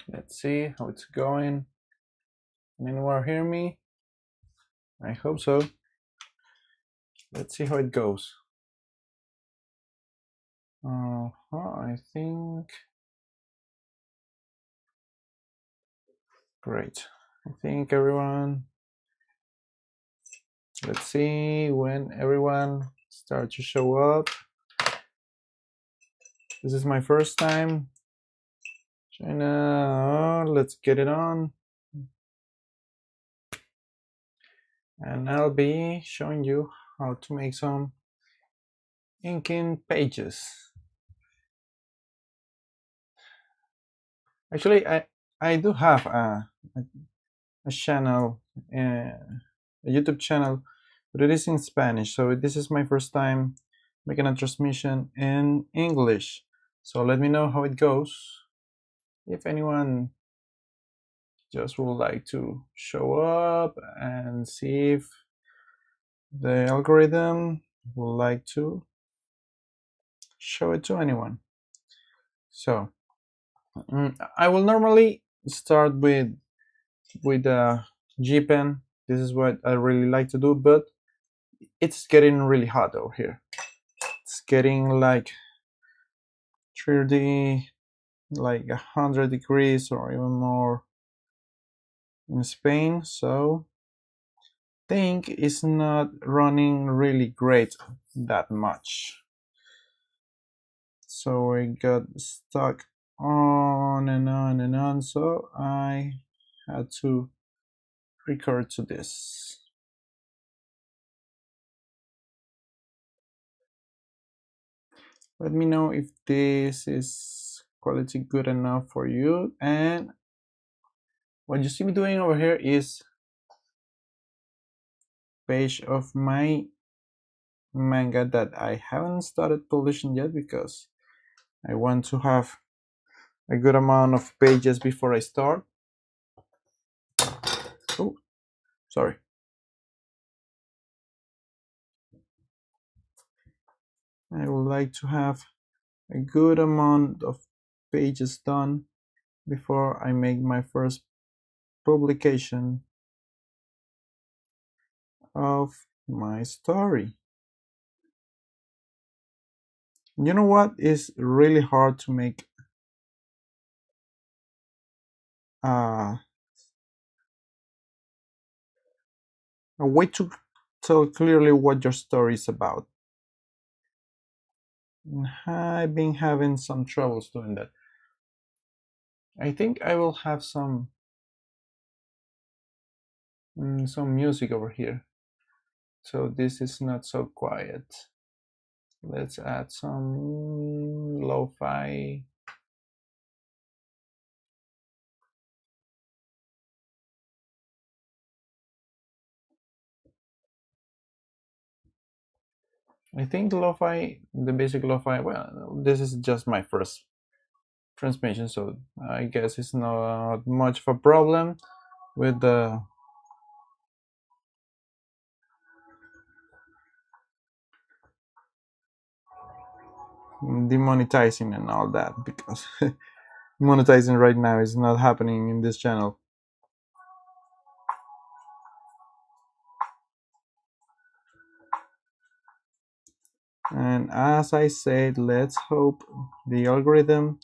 Let's see how it's going. Can anyone hear me? I hope so. Let's see how it goes. I think great. I think everyone. Let's see when everyone starts to show up. This is my first time. China, let's get it on. And I'll be showing you how to make some inking pages. Actually, I do have a channel, a YouTube channel, but it is in Spanish. So this is my first time making a transmission in English. So let me know how it goes. If anyone just would like to show up and see if the algorithm would like to show it to anyone. So I will normally start with a G-pen. This is what I really like to do, but it's getting really hot over here. It's getting like 30, like 100 degrees or even more in Spain, so think it's not running really great that much. So I got stuck on and on and on, so I had to record to this. Let me know if this is quality good enough for you. And what you see me doing over here is page of my manga that I haven't started publishing yet because I want to have a good amount of pages before I start. Oh, sorry. I would like to have a good amount of pages done before I make my first publication of my story. You know what is really hard to make a way to tell clearly what your story is about. I've been having some troubles doing that. I think I will have some music over here, so this is not so quiet. Let's add some lo-fi. I think lo-fi, the basic lo-fi, well, this is just my first transmission, so I guess it's not much of a problem with the demonetizing and all that, because monetizing right now is not happening in this channel. And as I said, let's hope the algorithm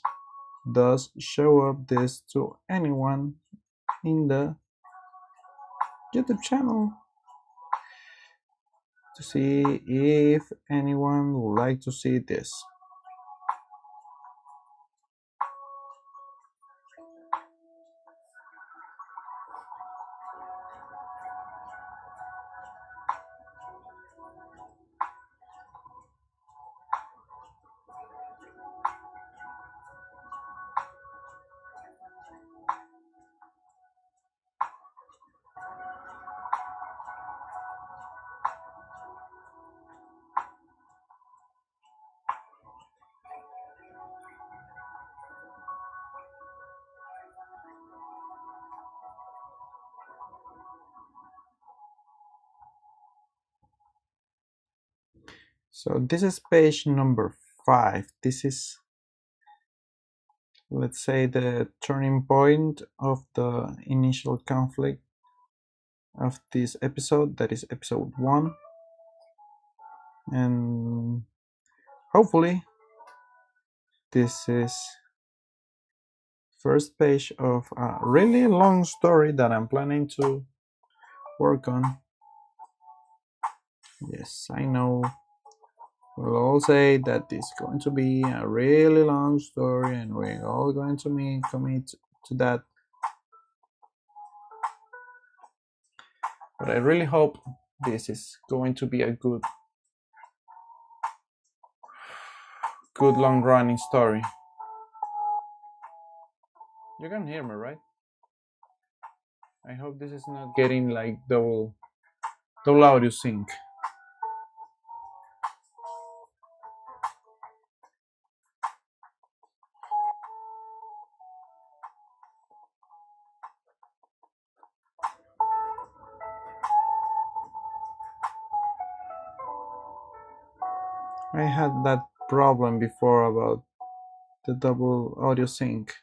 does show up this to anyone in the YouTube channel to see if anyone would like to see this. So this is page number 5. This is let's say, the turning point of the initial conflict of this episode, that is episode 1. And hopefully this is first page of a really long story that I'm planning to work on. Yes, I know we'll all say that it's going to be a really long story and we're all going to commit to that. But I really hope this is going to be a good long running story. You can hear me, right? I hope this is not getting like double audio sync. I had that problem before about the double audio sync.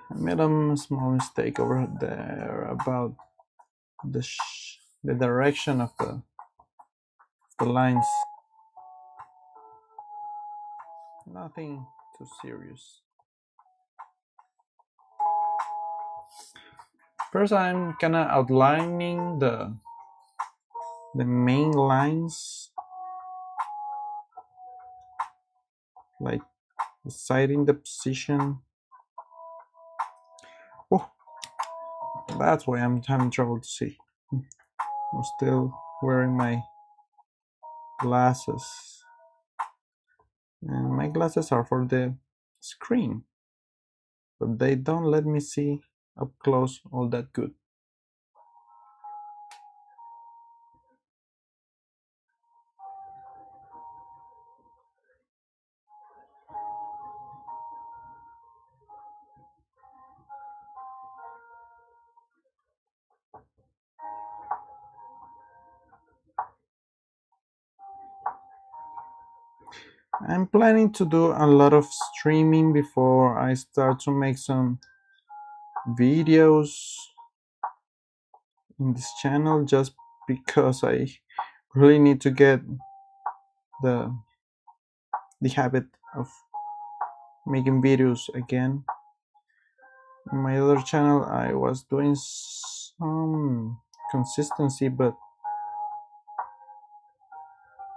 I made a small mistake over there about the direction of the lines. Nothing too serious. First, I'm kinda outlining the main lines, like deciding the position. Oh, that's why I'm having trouble to see. I'm still wearing my glasses, and my glasses are for the screen, but they don't let me see up close all that good. I'm planning to do a lot of streaming before I start to make some videos in this channel, just because I really need to get the habit of making videos again. In my other channel I was doing some consistency, but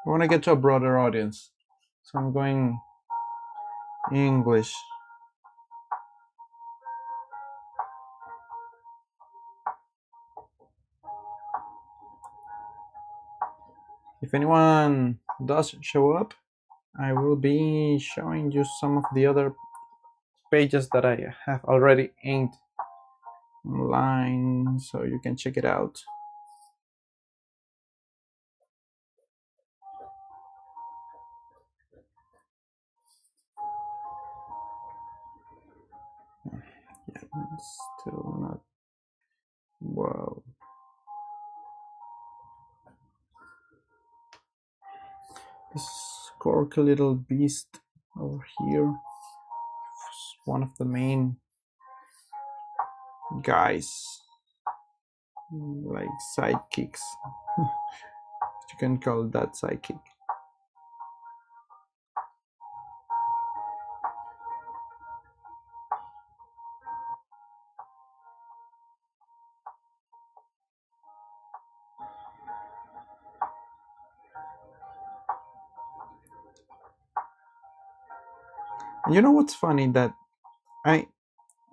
I want to get to a broader audience, so I'm going English. If anyone does show up, I will be showing you some of the other pages that I have already inked online, so you can check it out. Yeah, it's still not. Wow. This quirky little beast over here is one of the main guys, like sidekicks. You can call that sidekick. And you know what's funny? That I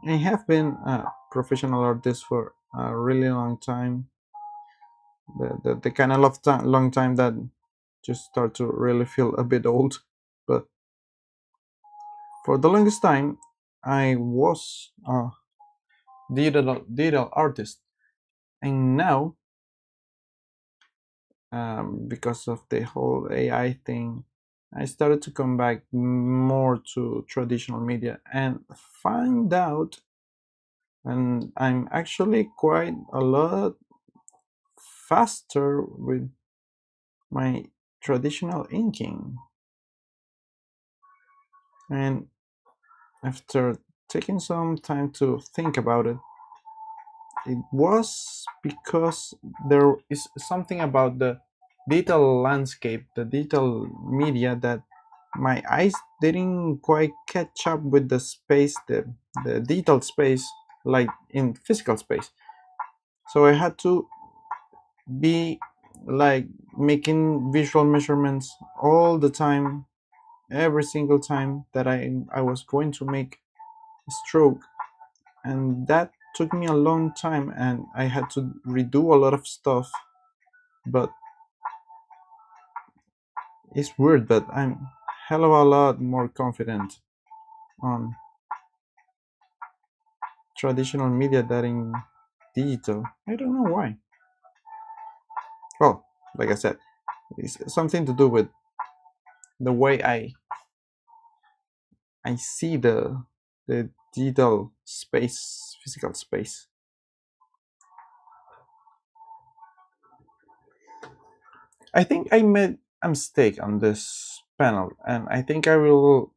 have been a professional artist for a really long time. The kind of long time that just start to really feel a bit old. But for the longest time, I was a digital artist, and now because of the whole AI thing. I started to come back more to traditional media and find out, and I'm actually quite a lot faster with my traditional inking. And after taking some time to think about it, it was because there is something about the digital landscape, the digital media, that my eyes didn't quite catch up with the space, the digital space, like in physical space. So I had to be like making visual measurements all the time, every single time that I was going to make a stroke, and that took me a long time, and I had to redo a lot of stuff. But it's weird, but I'm hell of a lot more confident on traditional media than in digital. I don't know why. Well, like I said, it's something to do with the way I see the digital space, physical space. I think I made a mistake on this panel, and I think I will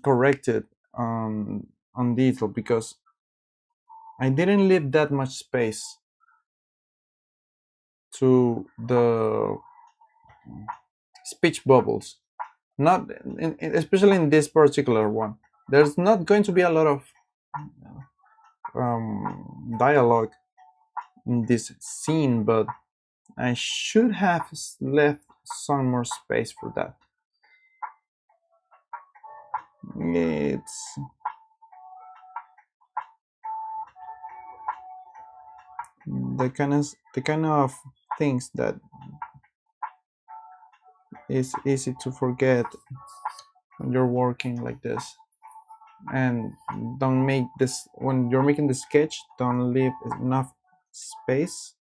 correct it on digital, because I didn't leave that much space to the speech bubbles. Not especially in this particular one. There's not going to be a lot of dialogue in this scene, but I should have left some more space for that. It's the kind of things that is easy to forget when you're working like this. And don't make this, when you're making the sketch, don't leave enough space.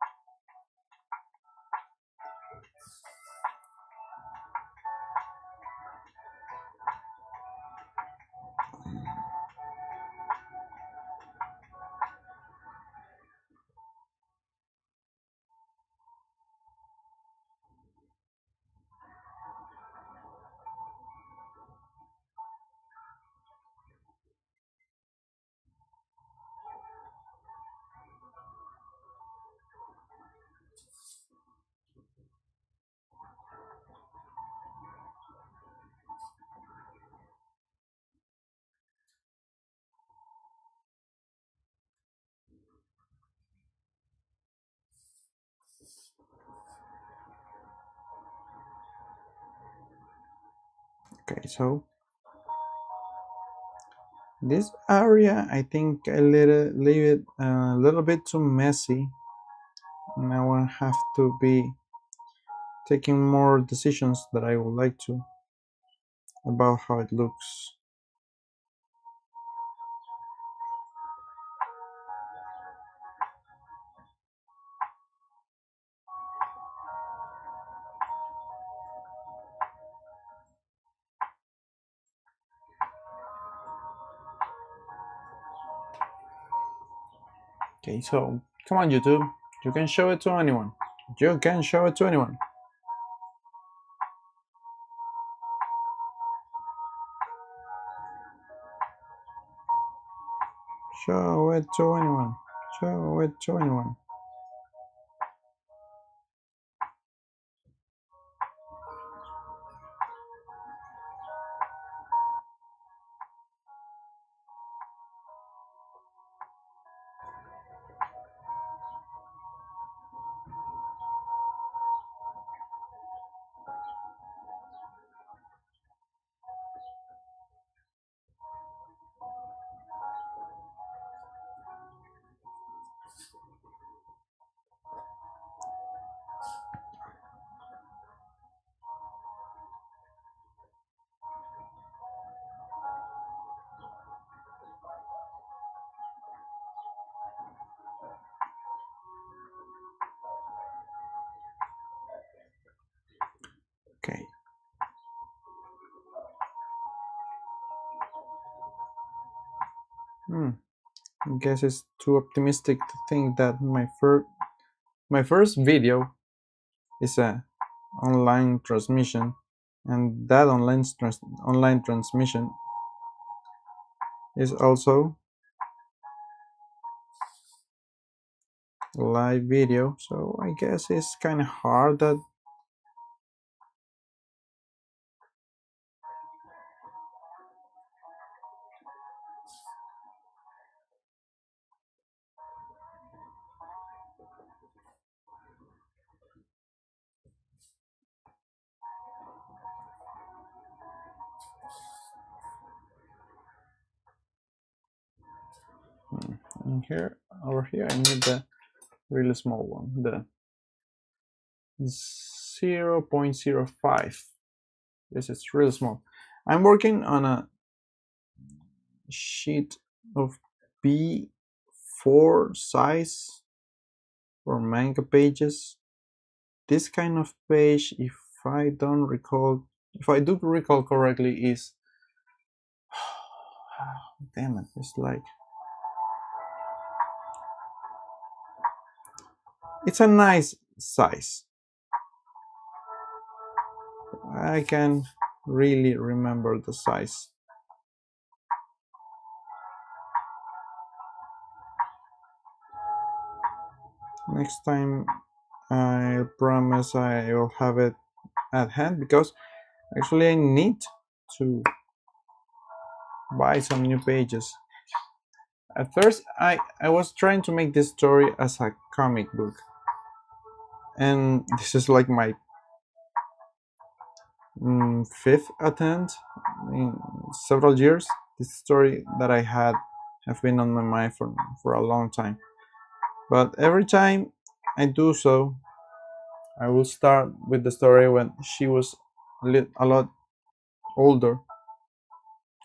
Okay, so this area, I think I leave it a little bit too messy. Now I have to be taking more decisions that I would like to about how it looks. Okay, so come on, YouTube, you can show it to anyone. You can show it to anyone. Show it to anyone. Show it to anyone. Okay. I guess it's too optimistic to think that my first video is a online transmission, and that online transmission is also a live video. So I guess it's kind of hard that in here over here I need the really small one, the 0.05. This is really small. I'm working on a sheet of B4 size for manga pages. This kind of page, if I do recall correctly, is damn it, it's like it's a nice size. I can really remember the size. Next time I promise I will have it at hand, because actually I need to buy some new pages. At first I was trying to make this story as a comic book, and this is like my fifth attempt in several years. This story that I had have been on my mind for a long time, but every time I do so, I will start with the story when she was a lot older,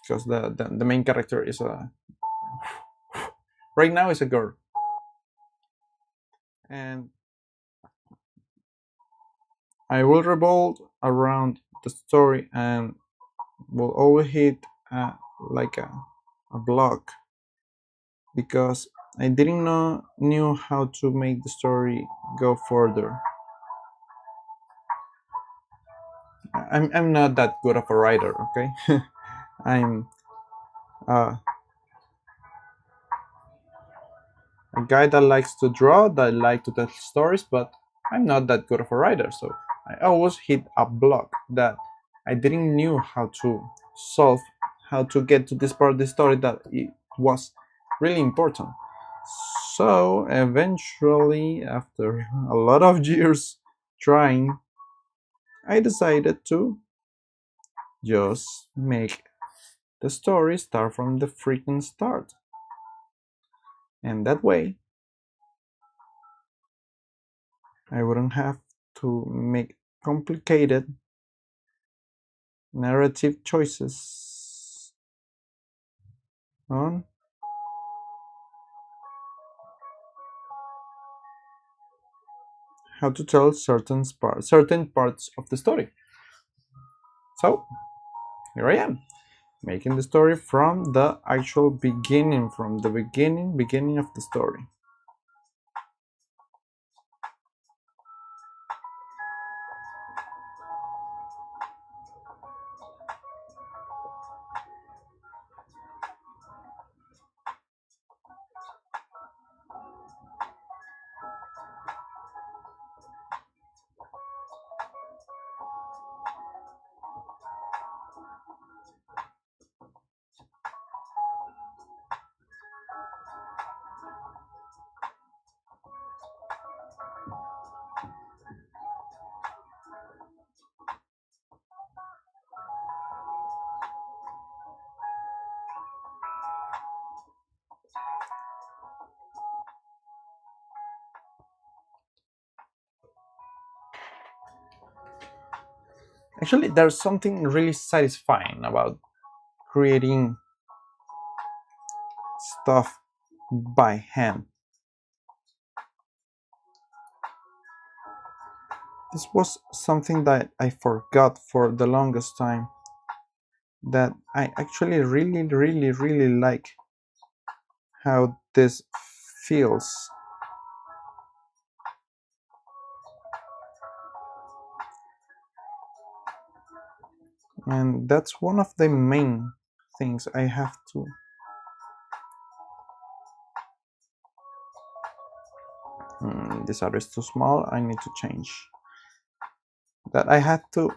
because the main character is a right now is a girl, and I will revolve around the story and will always hit like a block, because I didn't knew how to make the story go further. I'm not that good of a writer, okay? I'm uh, a guy that likes to draw, that like to tell stories, but I'm not that good of a writer, so I always hit a block that I didn't knew how to solve, how to get to this part of the story that it was really important. So eventually, after a lot of years trying, I decided to just make the story start from the freaking start. And that way, I wouldn't have to make complicated narrative choices on how to tell certain parts of the story. So here I am, making the story from the actual beginning, from the beginning of the story. Actually, there's something really satisfying about creating stuff by hand. This was something that I forgot for the longest time, that I actually really like how this feels. And that's one of the main things I have to. This area is too small, I need to change. That I had to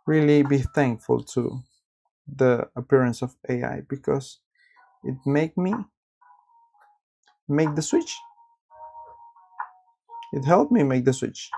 really be thankful to the appearance of AI, because it made me make the switch. It helped me make the switch.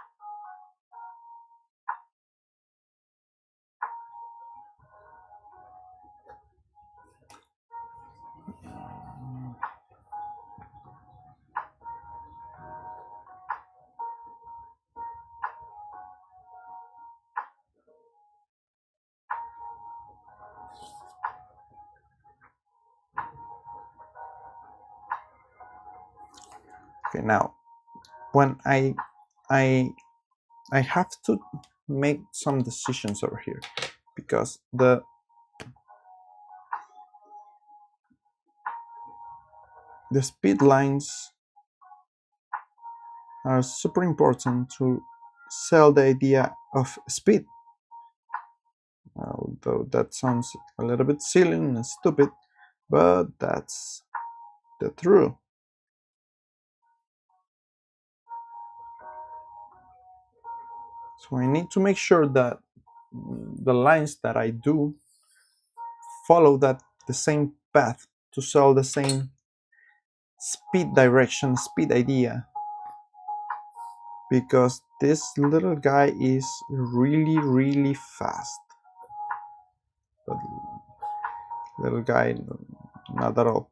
Okay, now when I I have to make some decisions over here, because the speed lines are super important to sell the idea of speed. Although that sounds a little bit silly and stupid, but that's the truth. So I need to make sure that the lines that I do follow that the same path to sell the same speed direction, speed idea, because this little guy is really fast. But little guy, not at all.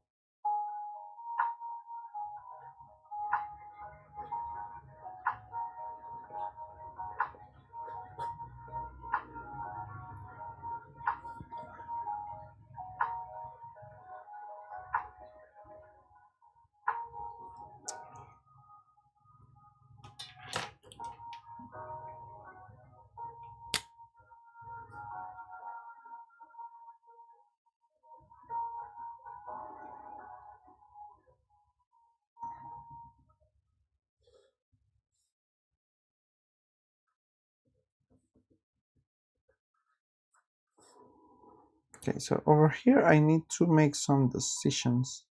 Okay, so over here I need to make some decisions.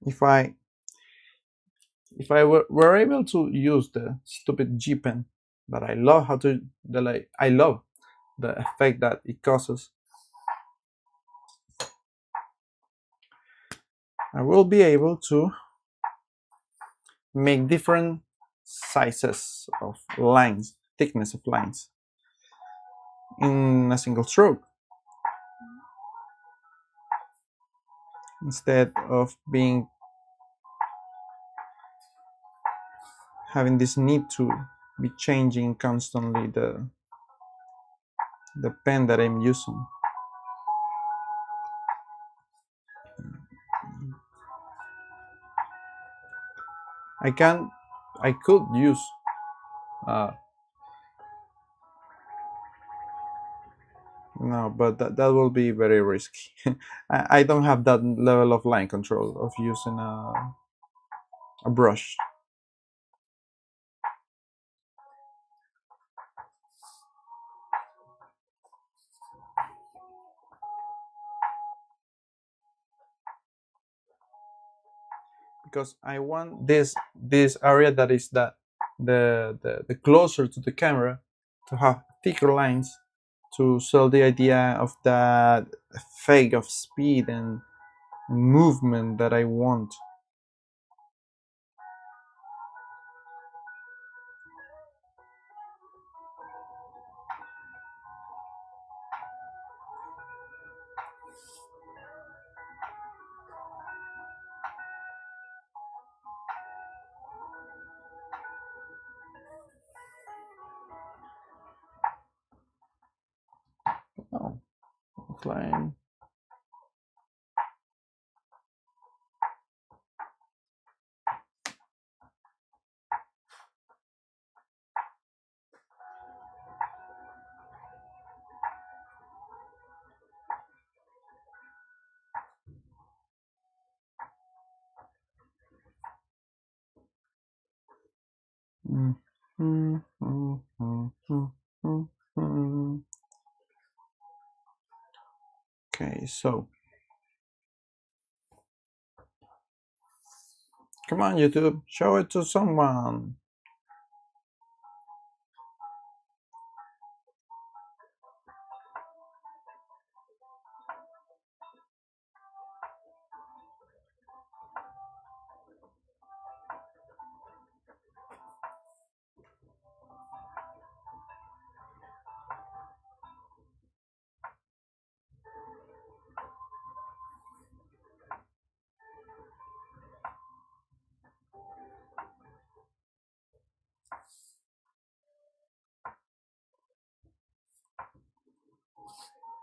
If I were able to use the stupid G pen that I love how to that I love the effect that it causes, I will be able to make different sizes of lines, thickness of lines in a single stroke, instead of being having this need to be changing constantly the pen that I'm using. I could use no, but that will be very risky. I don't have that level of line control of using a brush. Because I want this area that is the closer to the camera to have thicker lines to sell the idea of that effect of speed and movement that I want. client. Okay, so come on, YouTube, show it to someone.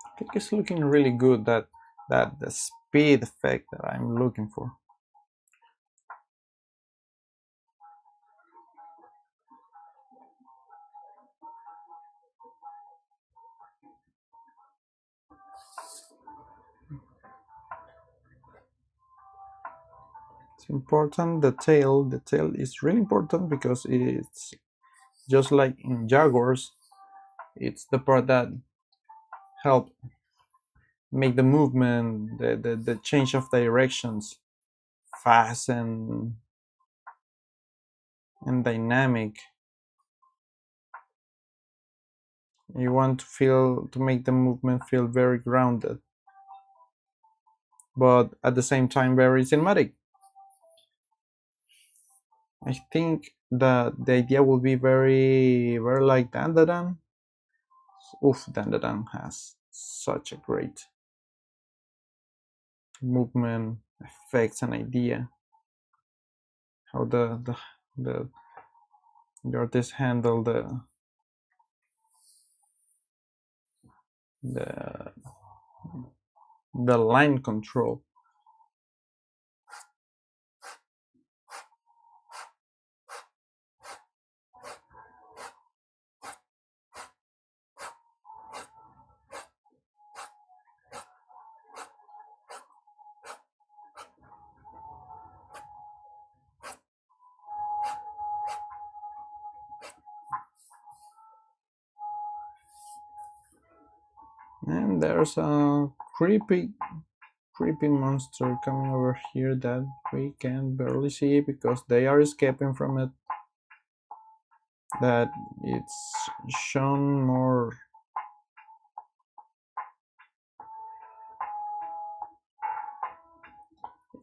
I think it's looking really good, that the speed effect that I'm looking for. It's important. The tail is really important because it's just like in Jaguars. It's the part that help make the movement, the change of directions fast and dynamic. You want to make the movement feel very grounded, but at the same time very cinematic. I think that the idea will be very like Dandadan. Oof, Dandadan has such a great movement effects and idea. How the artist handle the the line control. And there's a creepy monster coming over here that we can barely see because they are escaping from it. That it's shown more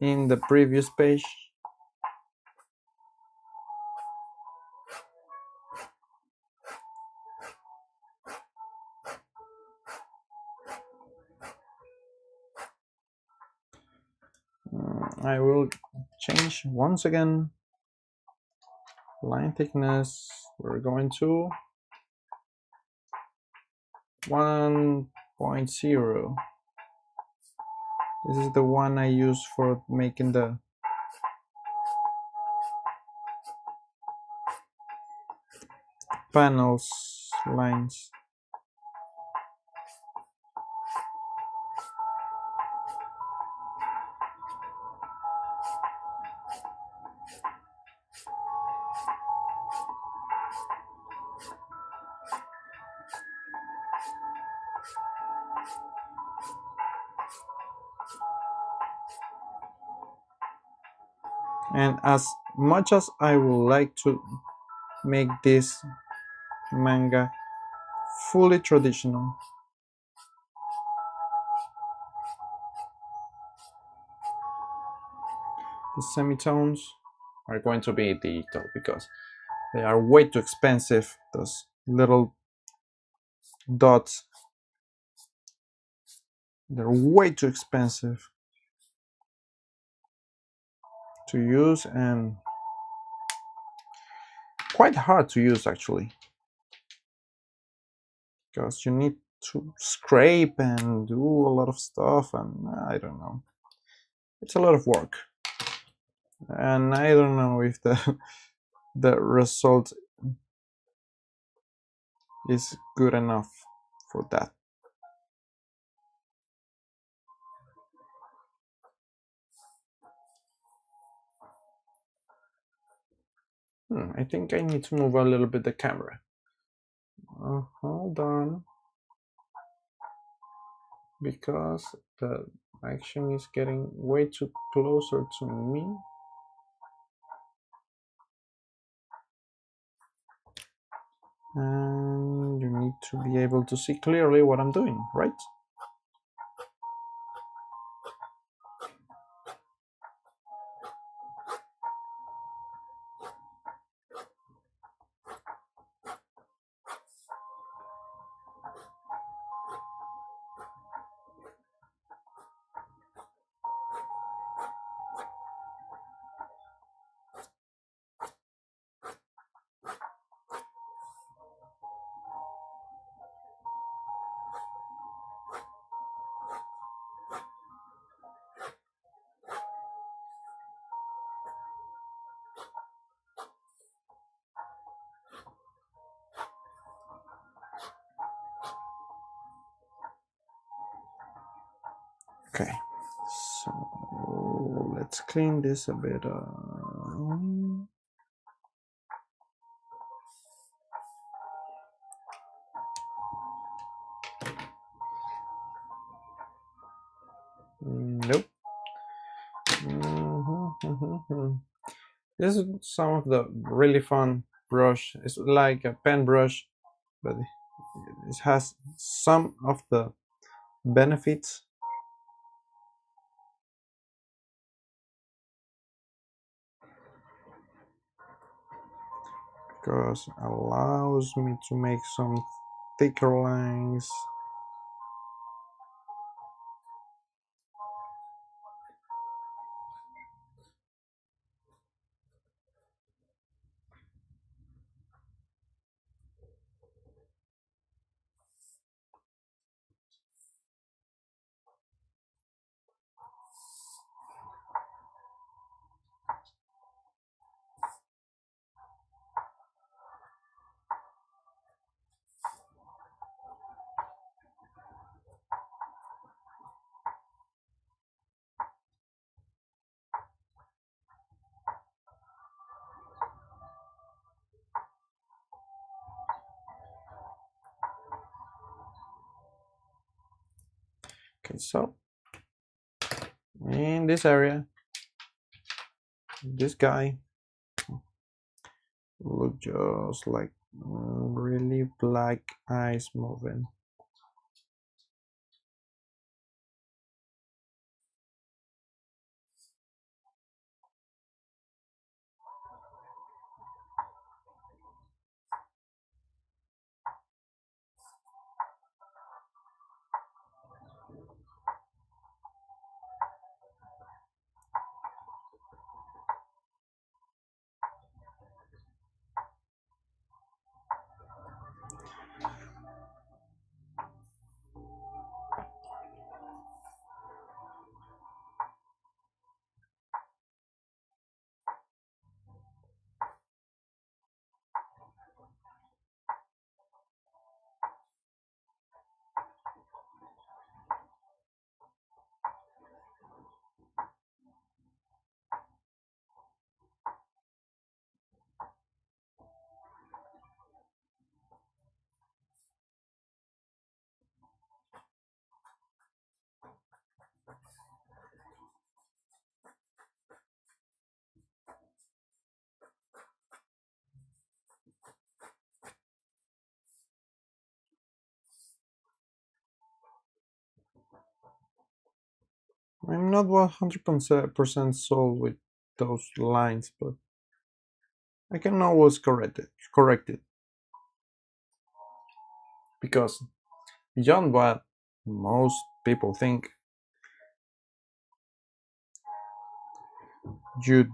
in the previous page. I will change once again line thickness. We're going to 1.0. This is the one I use for making the panels lines. And as much as I would like to make this manga fully traditional, the semitones are going to be digital because they are way too expensive. Those little dots, they're way too expensive to use and quite hard to use actually, because you need to scrape and do a lot of stuff, and I don't know. It's a lot of work, and I don't know if the result is good enough for that. I think I need to move a little bit the camera. Hold on, because the action is getting way too closer to me. And you need to be able to see clearly what I'm doing, right? Okay, so let's clean this a bit. Nope. This is some of the really fun brush. It's like a pen brush, but it has some of the benefits. Because it allows me to make some thicker lines. Okay, so in this area, this guy look just like really black eyes moving. I'm not 100% sold with those lines, but I can always correct it because beyond what most people think, you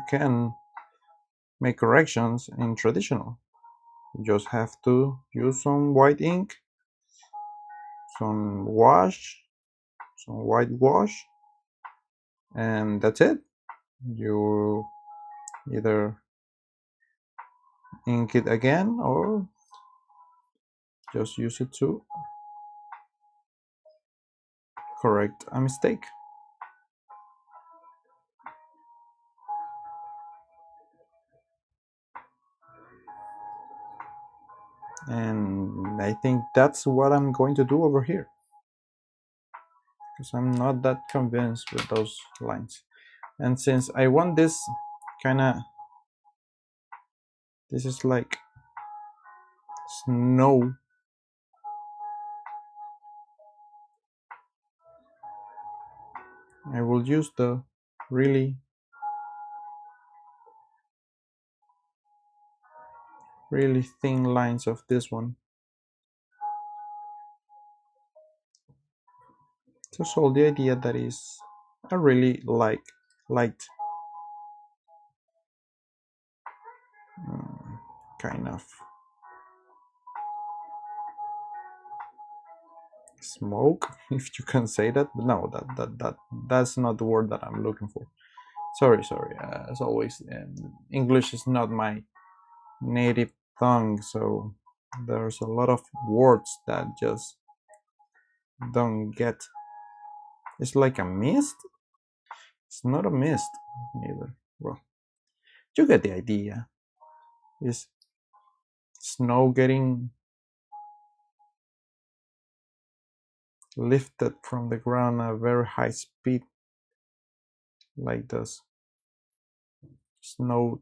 can make corrections in traditional. You just have to use some white ink, some wash, some white wash, and that's it. You either ink it again or just use it to correct a mistake. And I think that's what I'm going to do over here, because I'm not that convinced with those lines. And since I want this kinda, this is like snow, I will use the really really thin lines of this one to solve the idea that is a really light kind of smoke, if you can say that. But no, that's not the word that I'm looking for. Sorry. As always, English is not my native tongue, so there's a lot of words that just don't get. It's like a mist. It's not a mist neither. Well, you get the idea. It's snow getting lifted from the ground at a very high speed, like this. Snow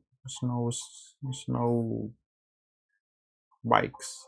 bikes.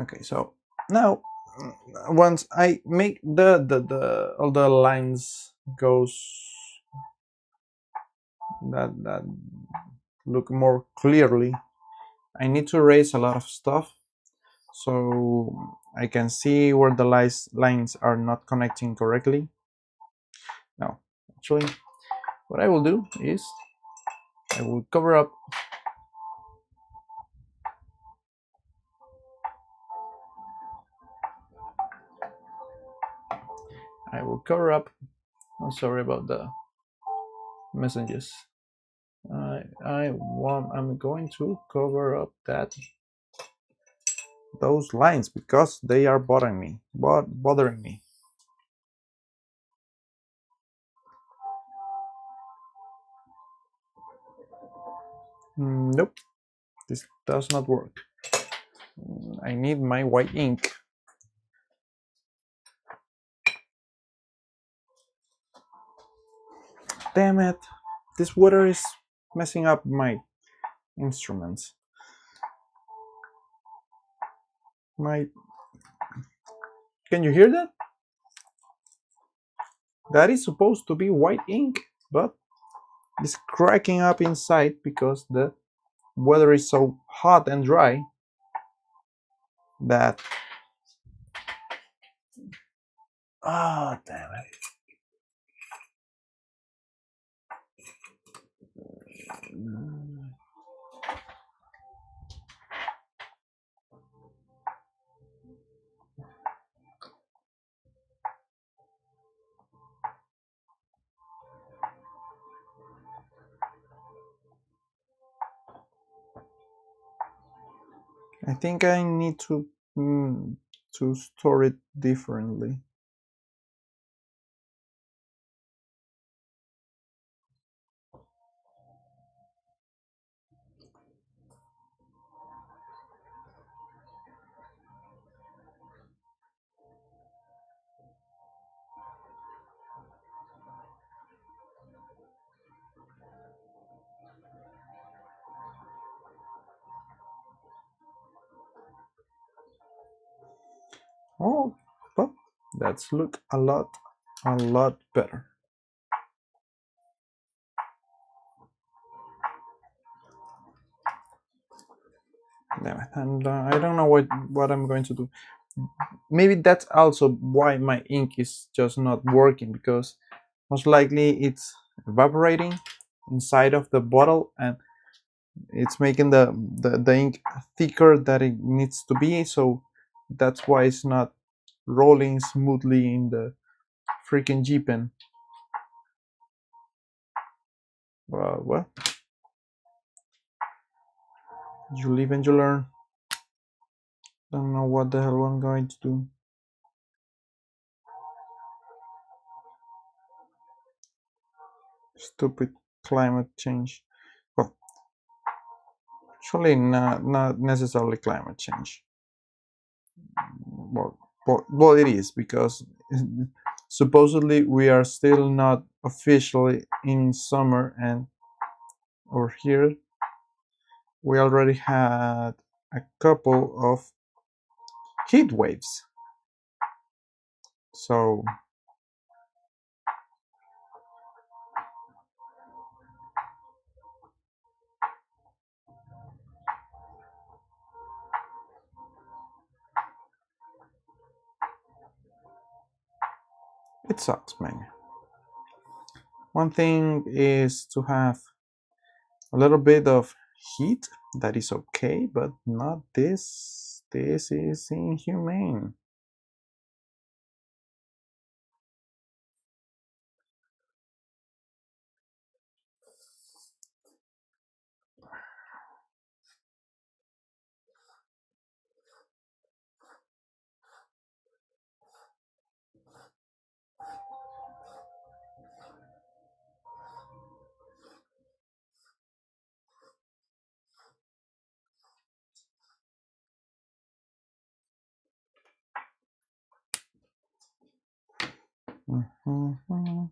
Okay, so now once I make the all the lines goes that look more clearly, I need to erase a lot of stuff so I can see where the lines are not connecting correctly. Now, actually, what I will do is I will cover up I'm sorry about the messages. I'm going to cover up those lines because they are bothering me. Nope, this does not work. I need my white ink. Damn it, this weather is messing up my instruments. Can you hear that? That is supposed to be white ink, but it's cracking up inside because the weather is so hot and dry that damn it. I think I need to store it differently. Oh, well, that's look a lot better. Damn it. And I don't know what I'm going to do. Maybe that's also why my ink is just not working, because most likely it's evaporating inside of the bottle and it's making the ink thicker than it needs to be, so that's why it's not rolling smoothly in the freaking G pen. Well, you live and you learn. Don't know what the hell I'm going to do. Stupid climate change. Well, actually, not necessarily climate change. Well, it is, because supposedly we are still not officially in summer, and over here we already had a couple of heat waves. So it sucks, man. One thing is to have a little bit of heat, that is okay, but not this. This is inhumane. Mhm.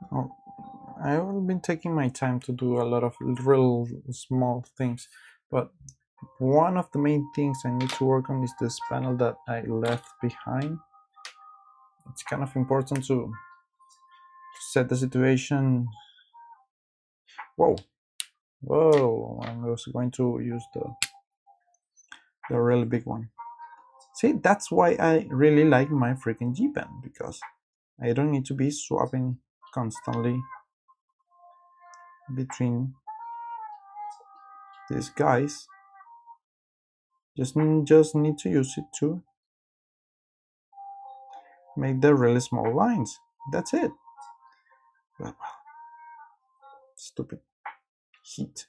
Oh, I've been taking my time to do a lot of real small things, but one of the main things I need to work on is this panel that I left behind. It's kind of important to set the situation. Whoa, whoa! I was going to use the really big one. See, that's why I really like my freaking G pen, because I don't need to be swapping constantly between these guys. Just need to use it to make the really small lines. That's it. Well, stupid heat.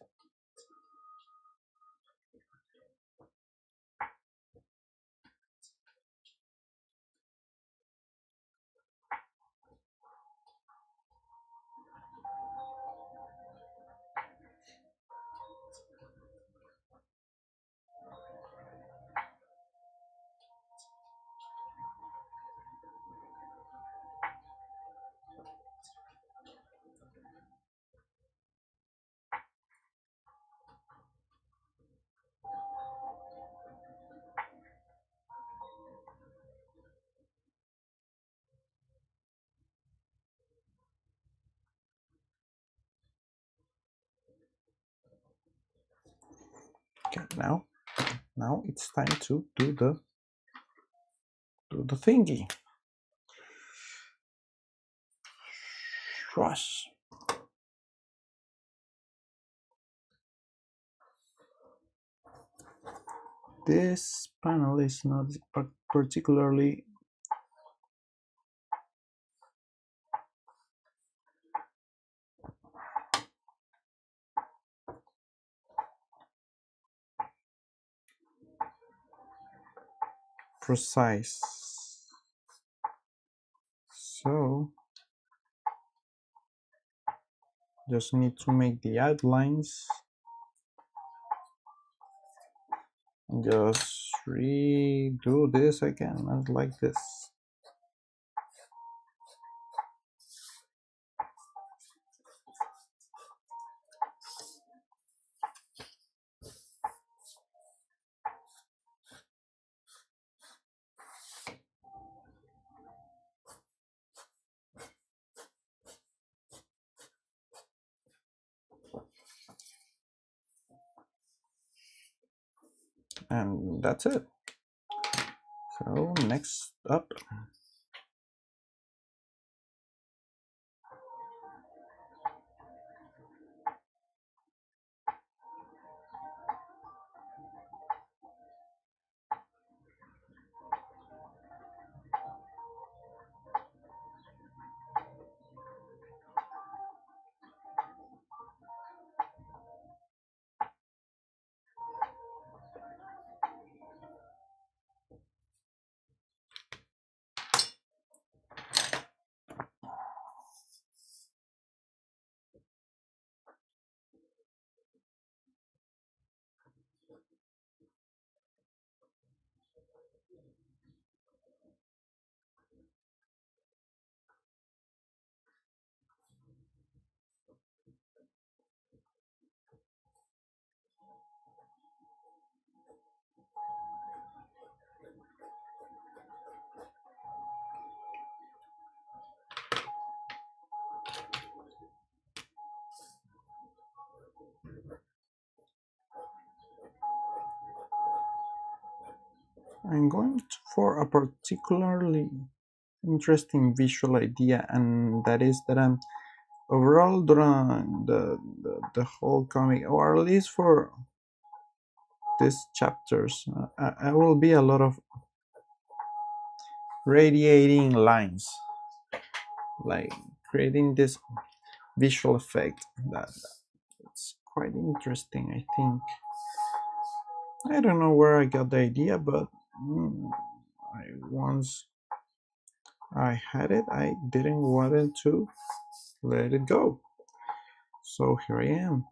Okay, now now it's time to do the thingy. Rush. This panel is not particularly precise, so just need to make the outlines. Just redo this again, not like this. And that's it. So next up, I'm going for a particularly interesting visual idea, and that is that I'm overall during the whole comic, or at least for these chapters, I will be a lot of radiating lines, like creating this visual effect that's quite interesting, I think. I don't know where I got the idea, but once I had it, I didn't want to let it go. So here I am.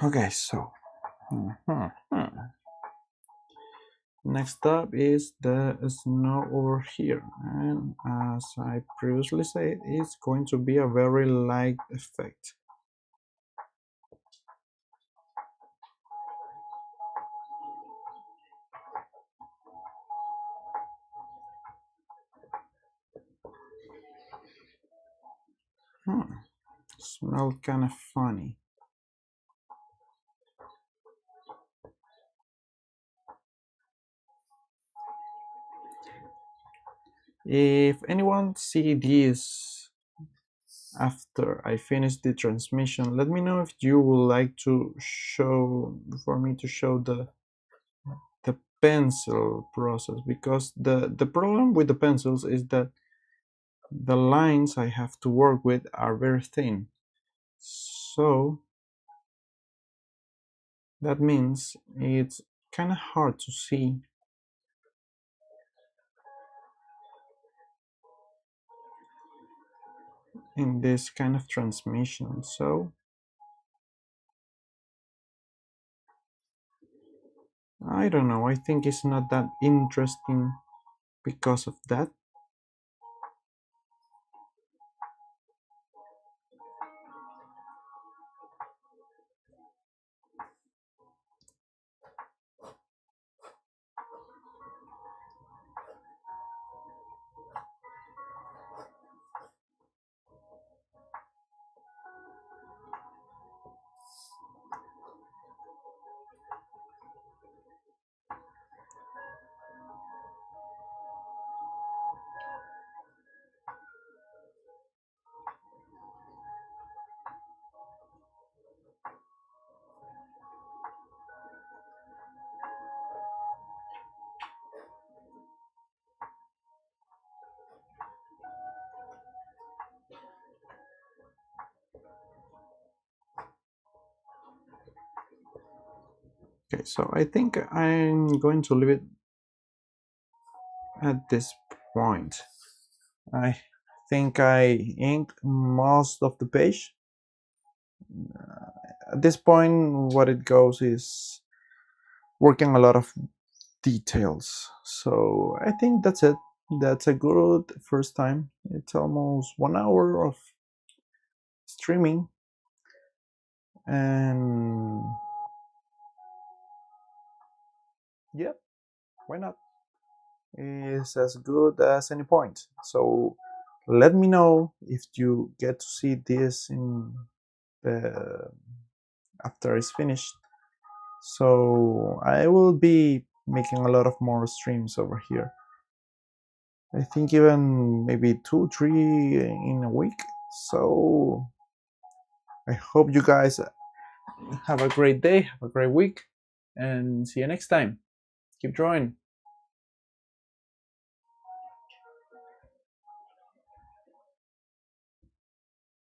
Okay, so next up is the snow over here, and as I previously said, it's going to be a very light effect. Smell kind of funny. If anyone see this after I finish the transmission, let me know if you would like to show for me to show the pencil process, because the problem with the pencils is that the lines I have to work with are very thin, so that means it's kind of hard to see in this kind of transmission. So I don't know, I think it's not that interesting because of that. Okay, so I think I'm going to leave it at this point. I think I inked most of the page. At this point, what it goes is working a lot of details. So I think that's it. That's a good first time. It's almost 1 hour of streaming, and yeah, why not? It's as good as any point. So let me know if you get to see this in the after it's finished. So I will be making a lot of more streams over here. I think even maybe 2 3 in a week. So I hope you guys have a great day, have a great week, and see you next time. Keep drawing.